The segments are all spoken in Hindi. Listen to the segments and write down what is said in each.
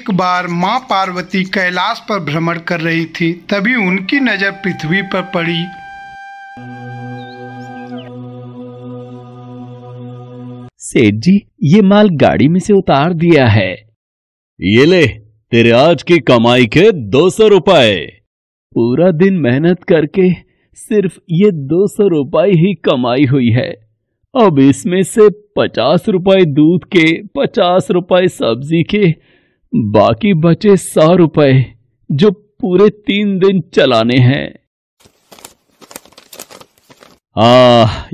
एक बार माँ पार्वती कैलाश पर भ्रमण कर रही थी, तभी उनकी नजर पृथ्वी पर पड़ी। सेठ जी, ये माल गाड़ी में से उतार दिया है। ये ले, तेरे आज की कमाई के 200 रुपए। पूरा दिन मेहनत करके सिर्फ ये 200 रुपए ही कमाई हुई है। अब इसमें से 50 रुपए दूध के, 50 रुपए सब्जी के, बाकी बचे 100 रुपए जो पूरे 3 दिन चलाने हैं।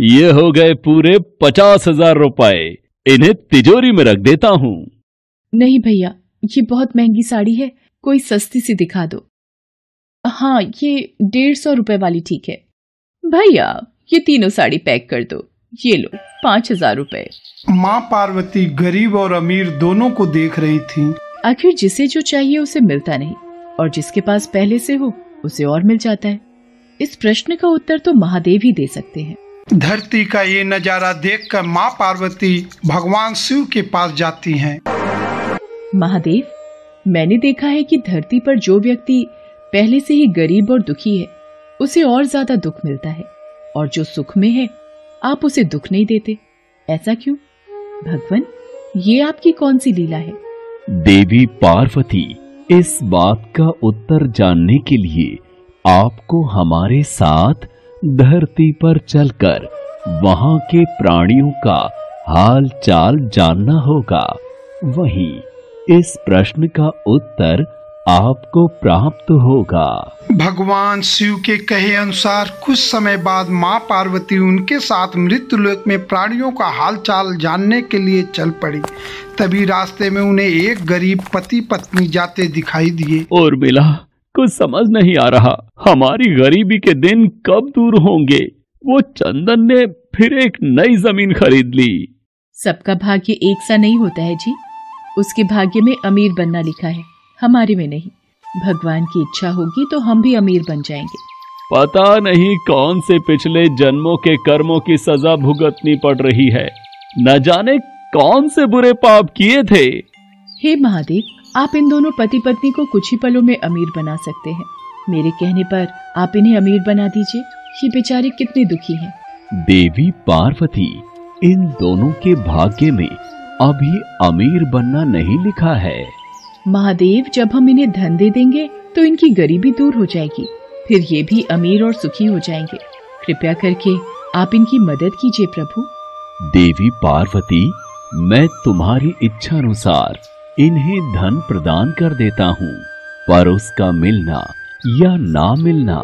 ये हो गए पूरे 50,000 रुपए। इन्हें तिजोरी में रख देता हूँ। नहीं भैया, ये बहुत महंगी साड़ी है, कोई सस्ती सी दिखा दो। हाँ, ये 150 रुपए वाली ठीक है। भैया, ये तीनों साड़ी पैक कर दो। ये लो 5,000 रुपए। माँ पार्वती गरीब और अमीर दोनों को देख रही थी। आखिर जिसे जो चाहिए उसे मिलता नहीं, और जिसके पास पहले से हो उसे और मिल जाता है। इस प्रश्न का उत्तर तो महादेव ही दे सकते हैं। धरती का ये नजारा देखकर माँ पार्वती भगवान शिव के पास जाती हैं। महादेव, मैंने देखा है कि धरती पर जो व्यक्ति पहले से ही गरीब और दुखी है, उसे और ज्यादा दुख मिलता है, और जो सुख में है आप उसे दुख नहीं देते। ऐसा क्यों? भगवान, ये आपकी कौन सी लीला है? देवी पार्वती, इस बात का उत्तर जानने के लिए आपको हमारे साथ धरती पर चलकर वहां के प्राणियों का हाल चाल जानना होगा। वहीं इस प्रश्न का उत्तर आपको प्राप्त होगा। भगवान शिव के कहे अनुसार कुछ समय बाद माँ पार्वती उनके साथ मृत्युलोक में प्राणियों का हालचाल जानने के लिए चल पड़ी। तभी रास्ते में उन्हें एक गरीब पति पत्नी जाते दिखाई दिए। और मिला, कुछ समझ नहीं आ रहा, हमारी गरीबी के दिन कब दूर होंगे। वो चंदन ने फिर एक नई जमीन खरीद ली। सबका भाग्य एक सा नहीं होता है जी। उसके भाग्य में अमीर बनना लिखा है, हमारे में नहीं। भगवान की इच्छा होगी तो हम भी अमीर बन जाएंगे। पता नहीं कौन से पिछले जन्मों के कर्मों की सजा भुगतनी पड़ रही है। न जाने कौन से बुरे पाप किए थे। हे महादेव, आप इन दोनों पति पत्नी को कुछ ही पलों में अमीर बना सकते हैं। मेरे कहने पर आप इन्हें अमीर बना दीजिए। ये बेचारे कितने दुखी हैं। देवी पार्वती, इन दोनों के भाग्य में अभी अमीर बनना नहीं लिखा है। महादेव, जब हम इन्हें धन दे देंगे तो इनकी गरीबी दूर हो जाएगी, फिर ये भी अमीर और सुखी हो जाएंगे। कृपया करके आप इनकी मदद कीजिए प्रभु। देवी पार्वती, मैं तुम्हारी इच्छा अनुसार इन्हें धन प्रदान कर देता हूँ, पर उसका मिलना या ना मिलना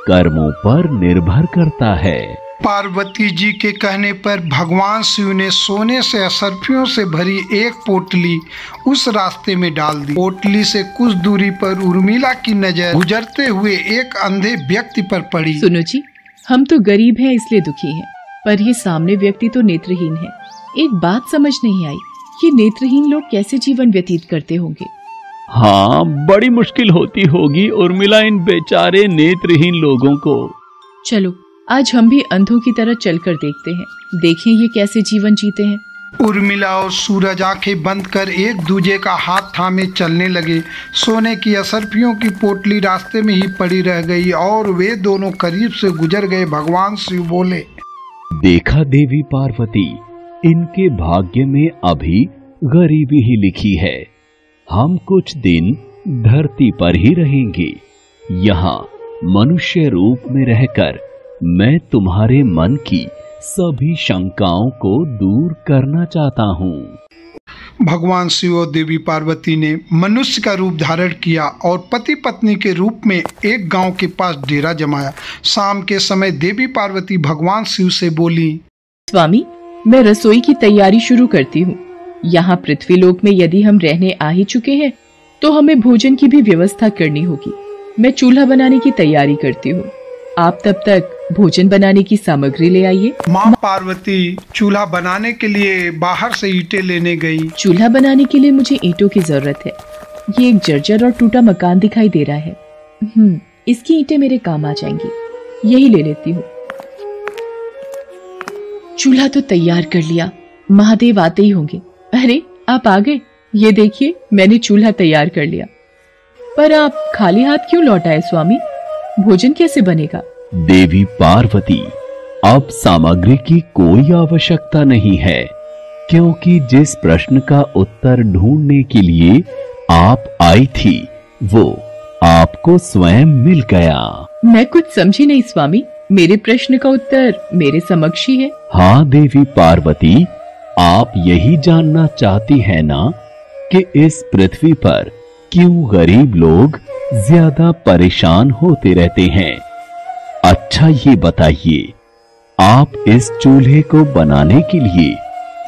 कर्मों पर निर्भर करता है। पार्वती जी के कहने पर भगवान शिव ने सोने से असरफियों से भरी एक पोटली उस रास्ते में डाल दी। पोटली से कुछ दूरी पर उर्मिला की नजर गुजरते हुए एक अंधे व्यक्ति पर पड़ी। सुनो जी, हम तो गरीब हैं इसलिए दुखी हैं, पर ये सामने व्यक्ति तो नेत्रहीन है। एक बात समझ नहीं आई, ये नेत्रहीन लोग कैसे जीवन व्यतीत करते होंगे? हाँ, बड़ी मुश्किल होती होगी उर्मिला इन बेचारे नेत्रहीन लोगों को। चलो आज हम भी अंधों की तरह चलकर देखते हैं, देखें ये कैसे जीवन जीते हैं। उर्मिला और सूरज आंखें बंद कर एक दूजे का हाथ थामे चलने लगे। सोने की असरफियों की पोटली रास्ते में ही पड़ी रह गई और वे दोनों करीब से गुजर गए। भगवान शिव बोले, देखा देवी पार्वती, इनके भाग्य में अभी गरीबी ही लिखी है। हम कुछ दिन धरती पर ही रहेंगे। यहाँ मनुष्य रूप में रहकर मैं तुम्हारे मन की सभी शंकाओं को दूर करना चाहता हूँ। भगवान शिव और देवी पार्वती ने मनुष्य का रूप धारण किया और पति पत्नी के रूप में एक गांव के पास डेरा जमाया। शाम के समय देवी पार्वती भगवान शिव से बोली, स्वामी, मैं रसोई की तैयारी शुरू करती हूँ। यहाँ पृथ्वीलोक में यदि हम रहने आ ही चुके हैं तो हमें भोजन की भी व्यवस्था करनी होगी। मैं चूल्हा बनाने की तैयारी करती हूँ, आप तब तक भोजन बनाने की सामग्री ले आइए। माँ पार्वती चूल्हा बनाने के लिए बाहर से ईंटें लेने गई। चूल्हा बनाने के लिए मुझे ईंटों की जरूरत है। ये एक जर्जर और टूटा मकान दिखाई दे रहा है। इसकी ईंटें मेरे काम आ जाएंगी, यही ले लेती हूँ। चूल्हा तो तैयार कर लिया, महादेव आते ही होंगे। अरे आप आ गए, ये देखिए, मैंने चूल्हा तैयार कर लिया। पर आप खाली हाथ क्यों लौट आए स्वामी? भोजन कैसे बनेगा? देवी पार्वती, अब सामग्री की कोई आवश्यकता नहीं है, क्योंकि जिस प्रश्न का उत्तर ढूंढने के लिए आप आई थी वो आपको स्वयं मिल गया। मैं कुछ समझी नहीं स्वामी, मेरे प्रश्न का उत्तर मेरे समक्ष ही है। हाँ देवी पार्वती, आप यही जानना चाहती हैं ना कि इस पृथ्वी पर क्यों गरीब लोग ज्यादा परेशान होते रहते हैं। अच्छा ये बताइए, आप इस चूल्हे को बनाने के लिए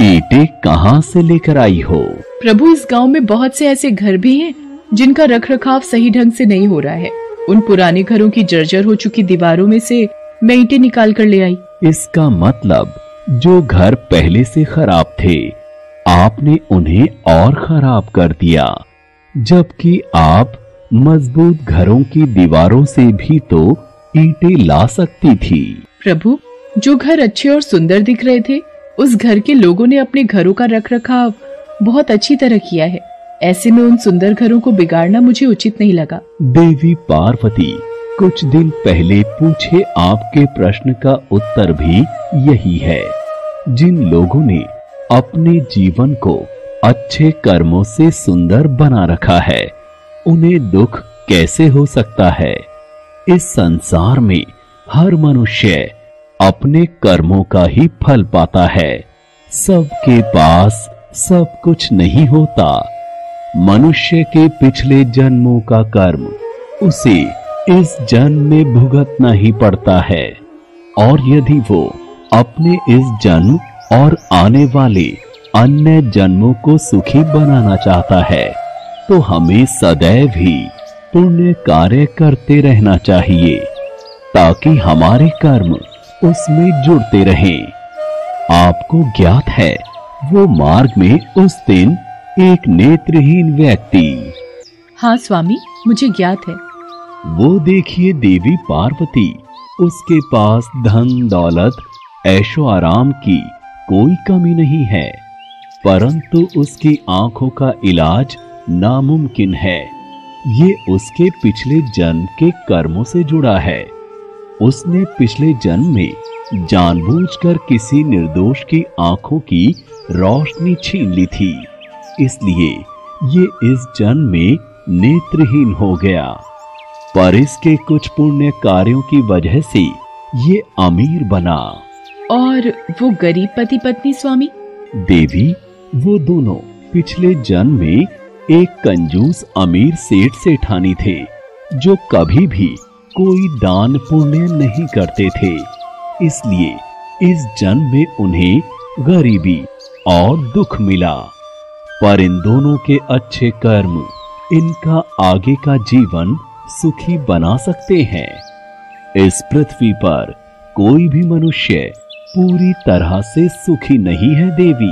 ईंटें कहां से लेकर आई हो? प्रभु, इस गांव में बहुत से ऐसे घर भी हैं जिनका रखरखाव सही ढंग से नहीं हो रहा है। उन पुराने घरों की जर्जर हो चुकी दीवारों में से मैं ईंटें निकाल कर ले आई। इसका मतलब जो घर पहले से खराब थे आपने उन्हें और खराब कर दिया, जबकि आप मजबूत घरों की दीवारों से भी तो ईंटें ला सकती थी। प्रभु, जो घर अच्छे और सुंदर दिख रहे थे उस घर के लोगों ने अपने घरों का रखरखाव बहुत अच्छी तरह किया है। ऐसे में उन सुंदर घरों को बिगाड़ना मुझे उचित नहीं लगा। देवी पार्वती, कुछ दिन पहले पूछे आपके प्रश्न का उत्तर भी यही है। जिन लोगों ने अपने जीवन को अच्छे कर्मों से सुंदर बना रखा है उन्हें दुख कैसे हो सकता है? इस संसार में हर मनुष्य अपने कर्मों का ही फल पाता है। सबके पास सब कुछ नहीं होता। मनुष्य के पिछले जन्मों का कर्म उसे इस जन्म में भुगतना ही पड़ता है, और यदि वो अपने इस जन्म और आने वाले अन्य जन्मों को सुखी बनाना चाहता है तो हमें सदैव ही पुण्य कार्य करते रहना चाहिए, ताकि हमारे कर्म उसमें जुड़ते रहें। आपको ज्ञात है वो मार्ग में उस दिन एक नेत्रहीन व्यक्ति। हाँ स्वामी, मुझे ज्ञात है। वो देखिए देवी पार्वती, उसके पास धन दौलत ऐशो आराम की कोई कमी नहीं है, परंतु उसकी आंखों का इलाज नामुमकिन है। ये उसके पिछले जन्म के कर्मों से जुड़ा है। उसने पिछले जन्म में जानबूझकर किसी निर्दोष की आंखों की रोशनी छीन ली थी, इसलिए ये इस जन्म में नेत्रहीन हो गया। पर इसके कुछ पुण्य कार्यों की वजह से ये अमीर बना। और वो गरीब पति पत्नी स्वामी? देवी, वो दोनों पिछले जन्म में एक कंजूस अमीर सेठ सेठानी थे, जो कभी भी कोई दान पुण्य नहीं करते थे। इसलिए इस जन्म में उन्हें गरीबी और दुख मिला। पर इन दोनों के अच्छे कर्म इनका आगे का जीवन सुखी बना सकते हैं। इस पृथ्वी पर कोई भी मनुष्य पूरी तरह से सुखी नहीं है देवी।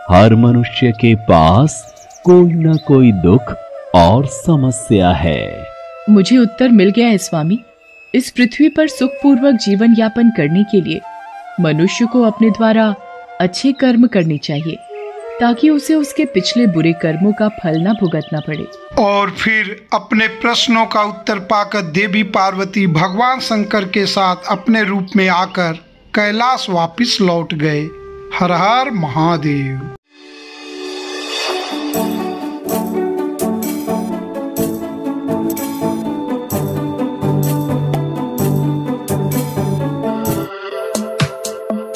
हर मनुष्य के पास कोई न कोई दुख और समस्या है। मुझे उत्तर मिल गया है स्वामी। इस पृथ्वी पर सुखपूर्वक जीवन यापन करने के लिए मनुष्य को अपने द्वारा अच्छे कर्म करने चाहिए, ताकि उसे उसके पिछले बुरे कर्मों का फल न भुगतना पड़े। और फिर अपने प्रश्नों का उत्तर पाकर देवी पार्वती भगवान शंकर के साथ अपने रूप में आकर कैलाश वापस लौट गए। हर हर महादेव।